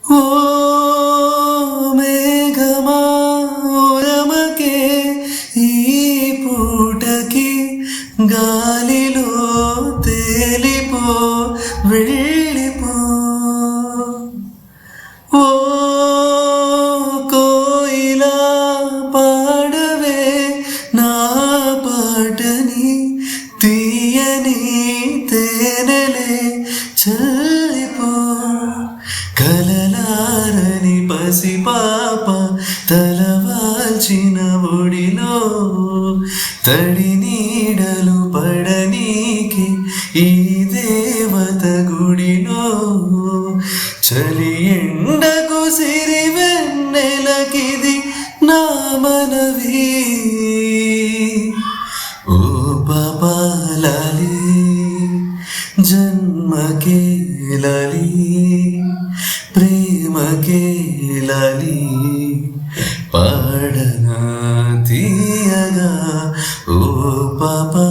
ఓ మేఘమా ఓరమకే ఈ పూటకి గాలిలో తేలిపో వెళ్ళిపో. ఓ కోయిలా పాడవే నా పాటని, తీయని తేనెలే చల్లిపో. కలలారని పసిపాప తలవాల్చిన ఒడిలో తడి నీడలు పడనీకి ఈ దేవత గుడిలో. చలి ఎండకు సిరి వెన్నెలకిది నా మనవి. ఓ పాపాలాలి జన్మకే లాలి ప్రేమకే లాలి, పాడనా తీయగా ఓ పాపా.